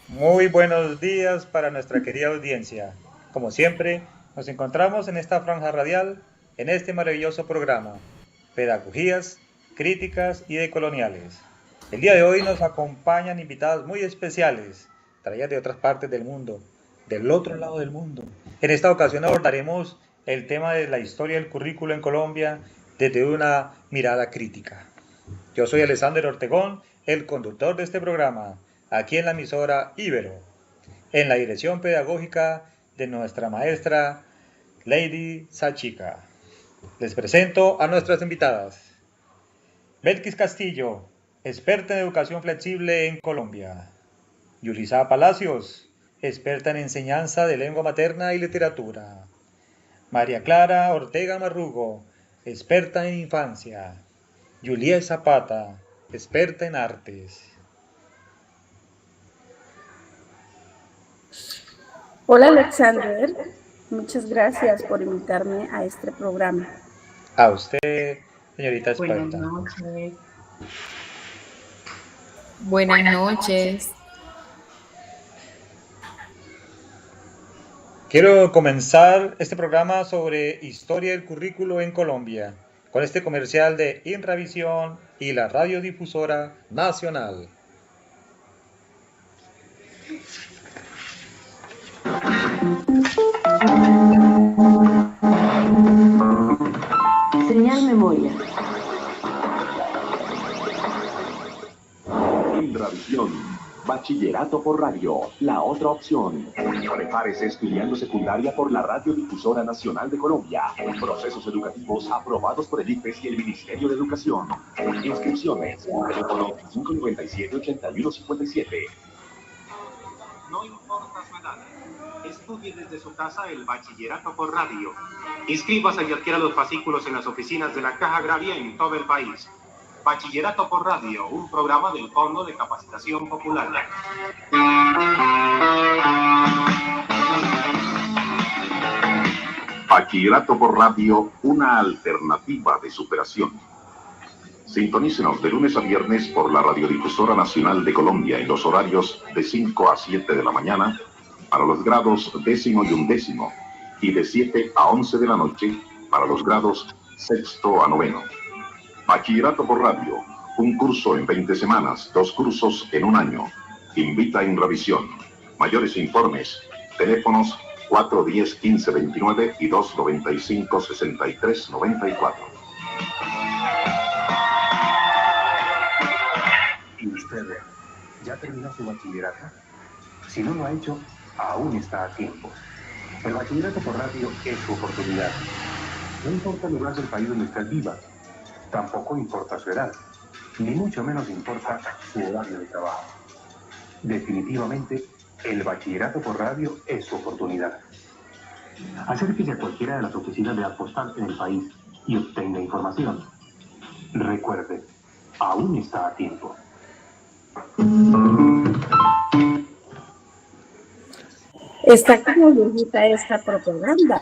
Muy buenos días para nuestra querida audiencia. Como siempre, nos encontramos en esta franja radial, en este maravilloso programa, Pedagogías, Críticas y Decoloniales. El día de hoy nos acompañan invitados muy especiales, traídas de otras partes del mundo, del otro lado del mundo. En esta ocasión abordaremos el tema de la historia del currículo en Colombia desde una mirada crítica. Yo soy Alexander Ortegón, el conductor de este programa, aquí en la emisora Ibero, en la dirección pedagógica de nuestra maestra Lady Sachica. Les presento a nuestras invitadas. Belkis Castillo, experta en educación flexible en Colombia. Yulisa Palacios, experta en enseñanza de lengua materna y literatura. María Clara Ortega Marrugo, experta en infancia. Juliet Zapata, experta en artes. Hola Alexander, muchas gracias por invitarme a este programa. A usted, señorita Buenas experta. noches. Buenas noches. Quiero comenzar este programa sobre historia del currículo en Colombia, con este comercial de Inravisión y la radiodifusora nacional. Señal memoria. Intravisión. Bachillerato por radio, la otra opción. Prepárese estudiando secundaria por la Radiodifusora Nacional de Colombia. Procesos educativos aprobados por el IFES y el Ministerio de Educación. Inscripciones. Teléfono 597-8157. No importa su edad. Estudie desde su casa el bachillerato por radio. Inscríbase y adquiera los fascículos en las oficinas de la Caja Agraria en todo el país. Bachillerato por radio, un programa del Fondo de Capacitación Popular. Bachillerato por radio, una alternativa de superación. Sintonícenos de lunes a viernes por la Radiodifusora Nacional de Colombia en los horarios de 5 a 7 de la mañana para los grados 10º y 11º y de 7 a 11 de la noche para los grados 6º a 9º. Bachillerato por radio, un curso en 20 semanas, 2 cursos en un año. Invita a Inravisión. Mayores informes, teléfonos 410-1529 y 295-6394. ¿Y usted ya terminó su bachillerato? Si no lo ha hecho, aún está a tiempo. El bachillerato por radio es su oportunidad. No importa el lugar del país donde usted viva, tampoco importa su edad, ni mucho menos importa su horario de trabajo. Definitivamente, el bachillerato por radio es su oportunidad. Acérquese a cualquiera de las oficinas de Adpostal en el país y obtenga información. Recuerde, aún está a tiempo. Está como viejita esta propaganda.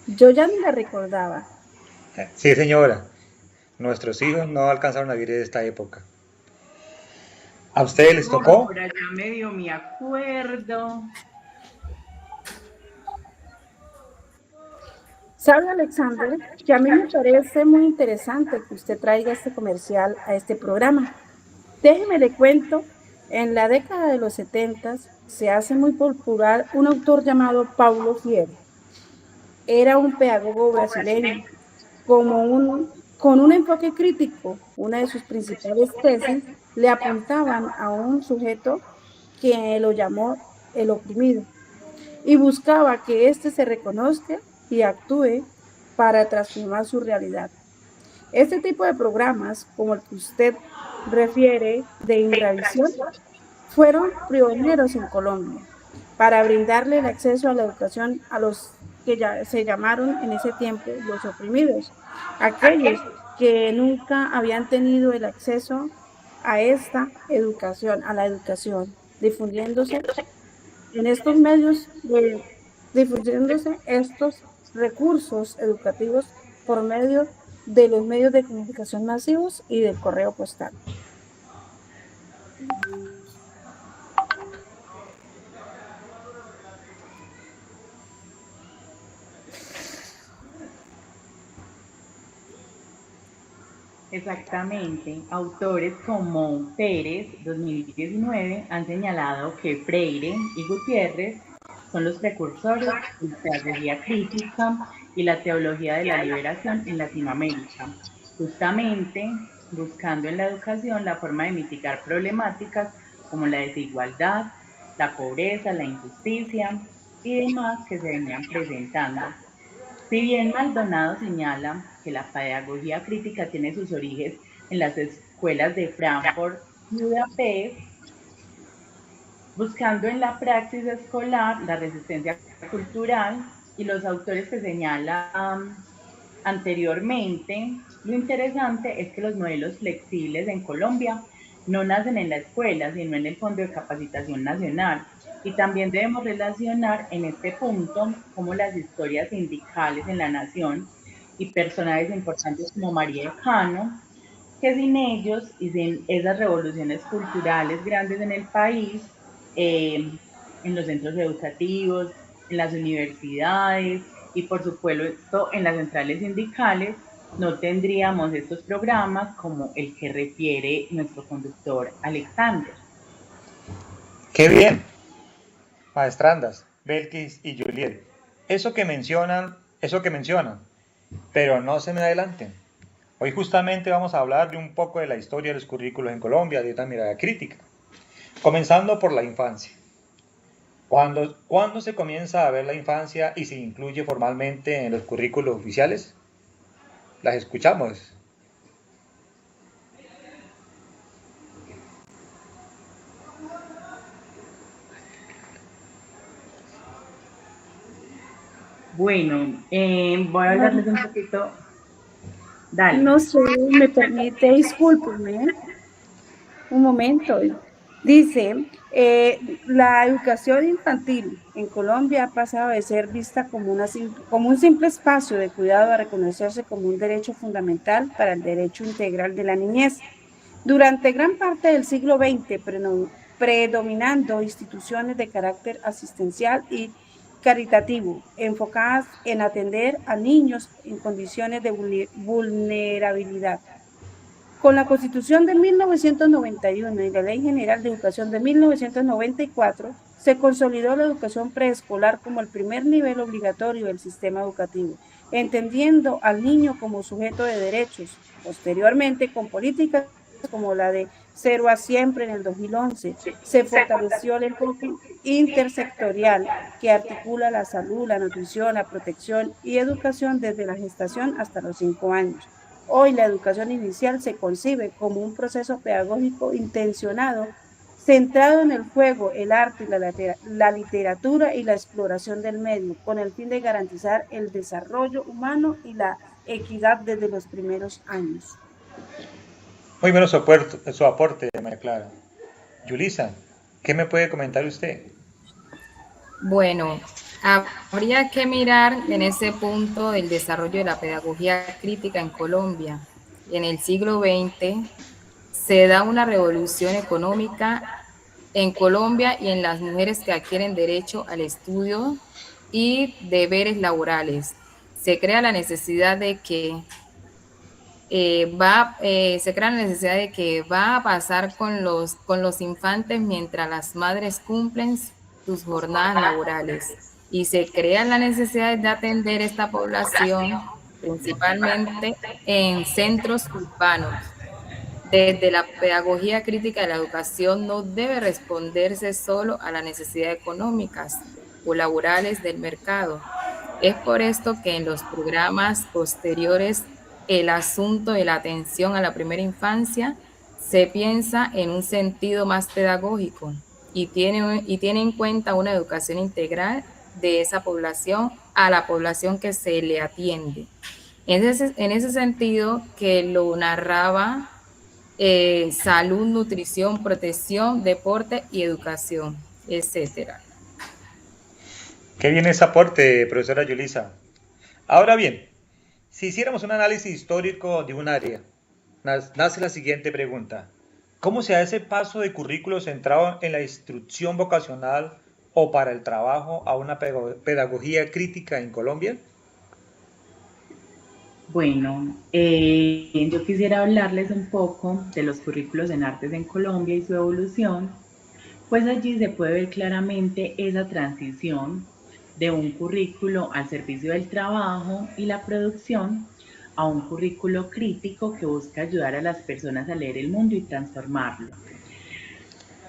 Yo ya ni la recordaba. Sí, señora. Nuestros hijos no alcanzaron a vivir esta época. ¿A ustedes les tocó? Por allá medio me acuerdo. ¿Sabe, Alexander, que a mí me parece muy interesante que usted traiga este comercial a este programa? Déjeme le cuento, en la década de los 70 se hace muy popular un autor llamado Paulo Freire. Era un pedagogo brasileño, con un enfoque crítico. Una de sus principales tesis le apuntaban a un sujeto que lo llamó el oprimido y buscaba que éste se reconozca y actúe para transformar su realidad. Este tipo de programas, como el que usted refiere de Inravisión, fueron pioneros en Colombia para brindarle el acceso a la educación a los que ya se llamaron en ese tiempo los oprimidos, aquellos que nunca habían tenido el acceso a esta educación, a la educación, difundiéndose en estos medios, difundiéndose estos recursos educativos por medio de los medios de comunicación masivos y del correo postal. Exactamente. Autores como Pérez, 2019, han señalado que Freire y Gutiérrez son los precursores de la pedagogía crítica y la teología de la liberación en Latinoamérica, justamente buscando en la educación la forma de mitigar problemáticas como la desigualdad, la pobreza, la injusticia y demás que se venían presentando. Si bien Maldonado señala que la pedagogía crítica tiene sus orígenes en las escuelas de Frankfurt y Budapest, buscando en la praxis escolar la resistencia cultural y los autores que señalan anteriormente, lo interesante es que los modelos flexibles en Colombia no nacen en la escuela, sino en el Fondo de Capacitación Nacional. Y también debemos relacionar en este punto cómo las historias sindicales en la nación y personajes importantes como María de Cano, que sin ellos y sin esas revoluciones culturales grandes en el país, en los centros educativos, en las universidades y por supuesto en las centrales sindicales, no tendríamos estos programas como el que refiere nuestro conductor Alexander. ¡Qué bien! Maestrandas, Belkis y Juliet. Eso que mencionan, pero no se me adelanten. Hoy justamente vamos a hablar de un poco de la historia de los currículos en Colombia, de una mirada crítica. Comenzando por la infancia. ¿Cuándo se comienza a ver la infancia y se incluye formalmente en los currículos oficiales? Las escuchamos. Bueno, voy a hablarles un poquito. Dale. No sé, me permite, discúlpeme, un momento. Dice, la educación infantil en Colombia ha pasado de ser vista como un simple espacio de cuidado a reconocerse como un derecho fundamental para el derecho integral de la niñez. Durante gran parte del siglo XX, predominando instituciones de carácter asistencial y caritativo, enfocadas en atender a niños en condiciones de vulnerabilidad. Con la Constitución de 1991 y la Ley General de Educación de 1994, se consolidó la educación preescolar como el primer nivel obligatorio del sistema educativo, entendiendo al niño como sujeto de derechos. Posteriormente, con políticas como la de 0 a Siempre en el 2011, se fortaleció el enfoque intersectorial que articula la salud, la nutrición, la protección y educación desde la gestación hasta los 5 años. Hoy la educación inicial se concibe como un proceso pedagógico intencionado, centrado en el juego, el arte, la literatura y la exploración del medio, con el fin de garantizar el desarrollo humano y la equidad desde los primeros años. Muy bueno su aporte, María Clara. Yulisa, ¿qué me puede comentar usted? Bueno, habría que mirar en ese punto del desarrollo de la pedagogía crítica en Colombia. En el siglo XX se da una revolución económica en Colombia y en las mujeres que adquieren derecho al estudio y deberes laborales. Se crea la necesidad de que va a pasar con los infantes mientras las madres cumplen sus jornadas laborales y se crea la necesidad de atender esta población principalmente en centros urbanos. Desde la pedagogía crítica de la educación no debe responderse solo a las necesidades económicas o laborales del mercado. Es por esto que en los programas posteriores el asunto de la atención a la primera infancia se piensa en un sentido más pedagógico y tiene en cuenta una educación integral de esa población a la población que se le atiende. En ese sentido que lo narraba salud, nutrición, protección, deporte y educación, etcétera. Qué bien ese aporte, profesora Yulisa. Ahora bien, si hiciéramos un análisis histórico de un área, nace la siguiente pregunta. ¿Cómo se da ese paso de currículo centrado en la instrucción vocacional o para el trabajo a una pedagogía crítica en Colombia? Bueno, yo quisiera hablarles un poco de los currículos en artes en Colombia y su evolución, pues allí se puede ver claramente esa transición de un currículo al servicio del trabajo y la producción a un currículo crítico que busca ayudar a las personas a leer el mundo y transformarlo.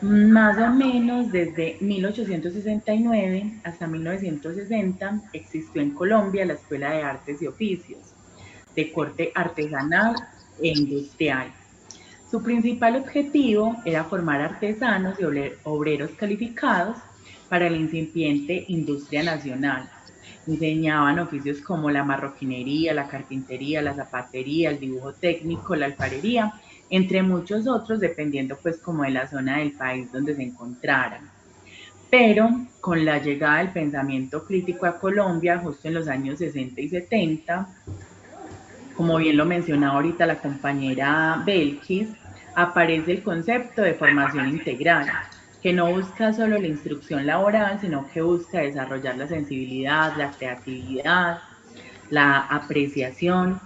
Más o menos desde 1869 hasta 1960 existió en Colombia la Escuela de Artes y Oficios, de corte artesanal e industrial. Su principal objetivo era formar artesanos y obreros calificados para la incipiente industria nacional. Enseñaban oficios como la marroquinería, la carpintería, la zapatería, el dibujo técnico, la alfarería, entre muchos otros, dependiendo pues como de la zona del país donde se encontraran. Pero con la llegada del pensamiento crítico a Colombia, justo en los años 60 y 70, como bien lo mencionaba ahorita la compañera Belkis, aparece el concepto de formación integral, que no busca solo la instrucción laboral, sino que busca desarrollar la sensibilidad, la creatividad, la apreciación.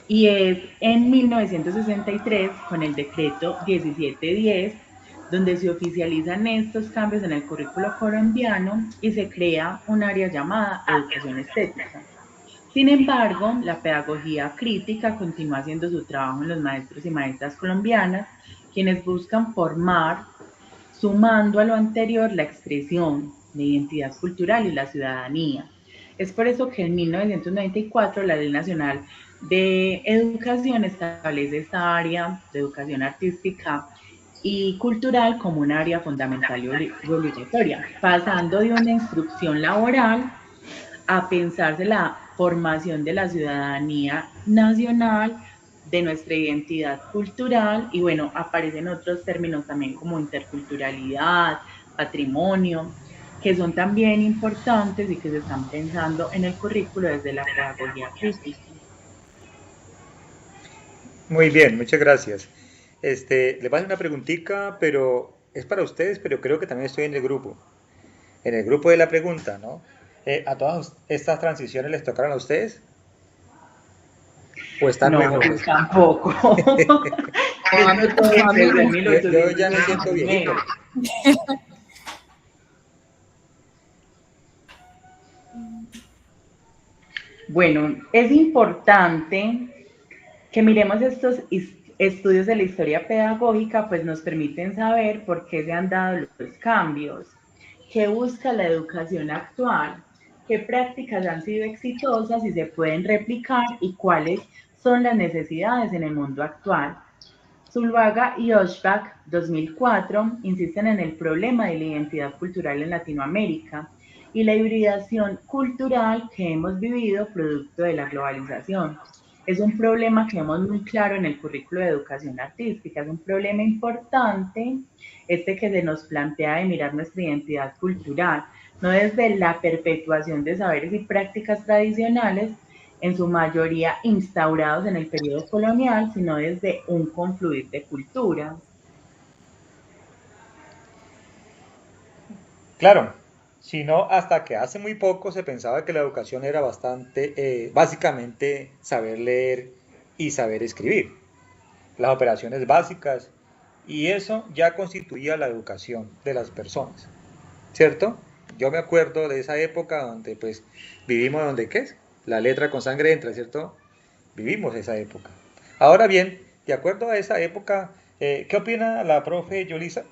Y es en 1963, con el decreto 1710, donde se oficializan estos cambios en el currículo colombiano y se crea un área llamada educación estética. Sin embargo, la pedagogía crítica continúa haciendo su trabajo en los maestros y maestras colombianas, quienes buscan formar, sumando a lo anterior la expresión, la identidad cultural y la ciudadanía. Es por eso que en 1994 la Ley Nacional de Educación establece esta área de educación artística y cultural como un área fundamental y obligatoria, pasando de una instrucción laboral a pensarse la formación de la ciudadanía nacional, de nuestra identidad cultural y bueno, aparecen otros términos también como interculturalidad, patrimonio, que son también importantes y que se están pensando en el currículo desde la pedagogía crítica. Muy bien, muchas gracias. Les voy a hacer una preguntita, pero es para ustedes, pero creo que también estoy en el grupo. En el grupo de la pregunta, ¿no? ¿A todas estas transiciones les tocaron a ustedes? ¿O están muy jóvenes? Pues tampoco. Yo ya me siento viejito. Bueno, es importante que miremos estos estudios de la historia pedagógica, pues nos permiten saber por qué se han dado los cambios, qué busca la educación actual, qué prácticas han sido exitosas y se pueden replicar y cuáles son las necesidades en el mundo actual. Zuluaga y Oshbach, 2004, insisten en el problema de la identidad cultural en Latinoamérica y la hibridación cultural que hemos vivido producto de la globalización. Es un problema que vemos muy claro en el currículo de educación artística, es un problema importante que se nos plantea de mirar nuestra identidad cultural, no desde la perpetuación de saberes y prácticas tradicionales, en su mayoría instaurados en el periodo colonial, sino desde un confluir de culturas. Claro, sino hasta que hace muy poco se pensaba que la educación era básicamente saber leer y saber escribir, las operaciones básicas, y eso ya constituía la educación de las personas, ¿cierto? Yo me acuerdo de esa época donde pues vivimos donde, ¿qué es? La letra con sangre entra, ¿cierto? Vivimos esa época. Ahora bien, de acuerdo a esa época, ¿qué opina la profe Yolisa?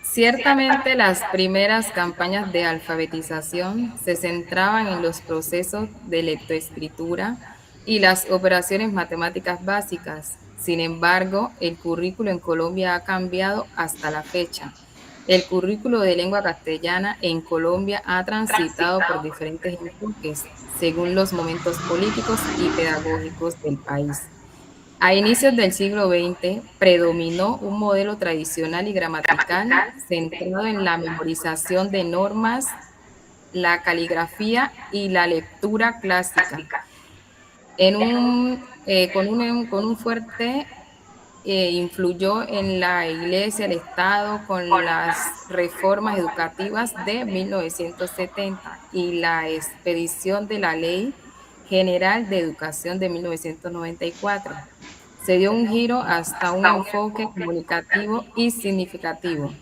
Ciertamente las primeras campañas de alfabetización se centraban en los procesos de lectoescritura y las operaciones matemáticas básicas. Sin embargo, el currículo en Colombia ha cambiado hasta la fecha. El currículo de lengua castellana en Colombia ha transitado por diferentes enfoques según los momentos políticos y pedagógicos del país. A inicios del siglo XX predominó un modelo tradicional y gramatical centrado en la memorización de normas, la caligrafía y la lectura clásica, con un fuerte influyó en la Iglesia, el Estado, con las reformas educativas de 1970 y la expedición de la Ley General de Educación de 1994. Se dio un giro hasta un enfoque comunicativo y significativo,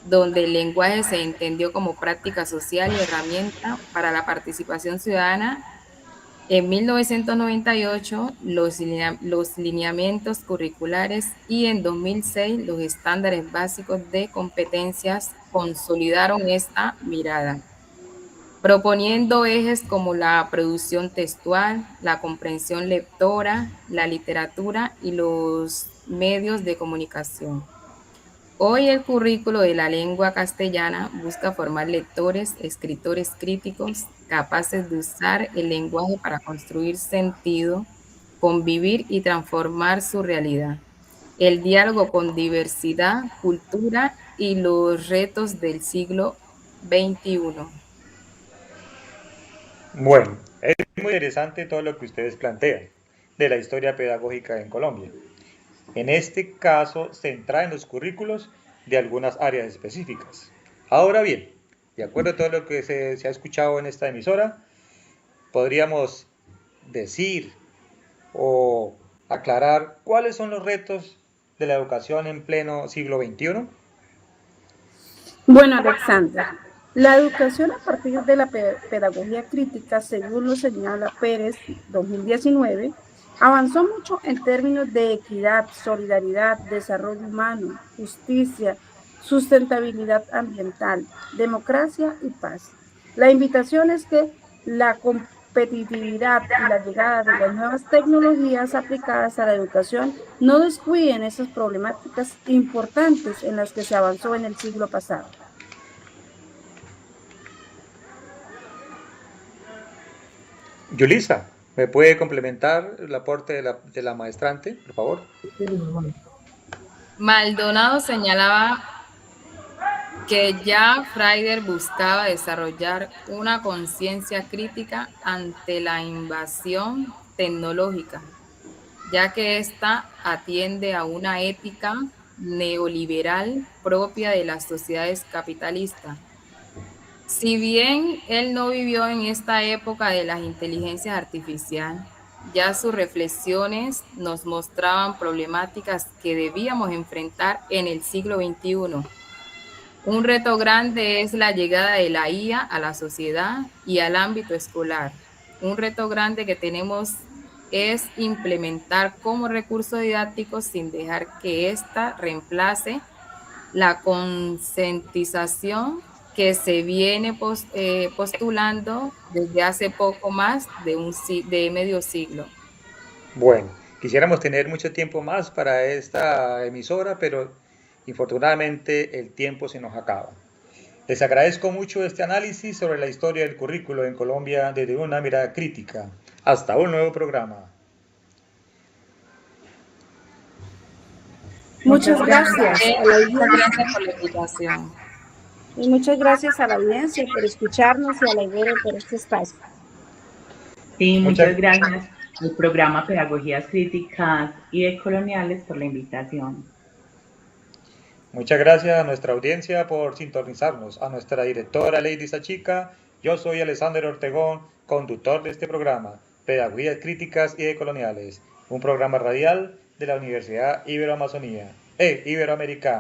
donde el lenguaje se entendió como práctica social y herramienta para la participación ciudadana. En 1998, los lineamientos curriculares y en 2006 los estándares básicos de competencias consolidaron esta mirada, proponiendo ejes como la producción textual, la comprensión lectora, la literatura y los medios de comunicación. Hoy el currículo de la lengua castellana busca formar lectores, escritores críticos, capaces de usar el lenguaje para construir sentido, convivir y transformar su realidad. El diálogo con diversidad, cultura y los retos del siglo XXI. Bueno, es muy interesante todo lo que ustedes plantean de la historia pedagógica en Colombia. En este caso, centrada en los currículos de algunas áreas específicas. Ahora bien, de acuerdo a todo lo que se ha escuchado en esta emisora, podríamos decir o aclarar cuáles son los retos de la educación en pleno siglo XXI. Bueno, Alexandra, la educación a partir de la pedagogía crítica, según lo señala Pérez 2019, avanzó mucho en términos de equidad, solidaridad, desarrollo humano, justicia, sustentabilidad ambiental, democracia y paz. La invitación es que la competitividad y la llegada de las nuevas tecnologías aplicadas a la educación no descuiden esas problemáticas importantes en las que se avanzó en el siglo pasado. Yulisa, ¿me puede complementar el aporte de la maestrante, por favor? Maldonado señalaba que ya Freider buscaba desarrollar una conciencia crítica ante la invasión tecnológica, ya que ésta atiende a una ética neoliberal propia de las sociedades capitalistas. Si bien él no vivió en esta época de las inteligencias artificiales, ya sus reflexiones nos mostraban problemáticas que debíamos enfrentar en el siglo XXI. Un reto grande es la llegada de la IA a la sociedad y al ámbito escolar. Un reto grande que tenemos es implementar como recurso didáctico sin dejar que ésta reemplace la concientización que se viene postulando desde hace poco más de medio siglo. Bueno, quisiéramos tener mucho tiempo más para esta emisora, pero infortunadamente el tiempo se nos acaba. Les agradezco mucho este análisis sobre la historia del currículo en Colombia desde una mirada crítica. Hasta un nuevo programa. Muchas gracias. Muchas gracias por la invitación. Y muchas gracias a la audiencia por escucharnos y a la Ibero por este espacio. Sí, muchas gracias al programa Pedagogías Críticas y Decoloniales por la invitación. Muchas gracias a nuestra audiencia por sintonizarnos, a nuestra directora Lady Sachica. Yo soy Alexander Ortegón, conductor de este programa, Pedagogías Críticas y Decoloniales, un programa radial de la Universidad Iberoamericana.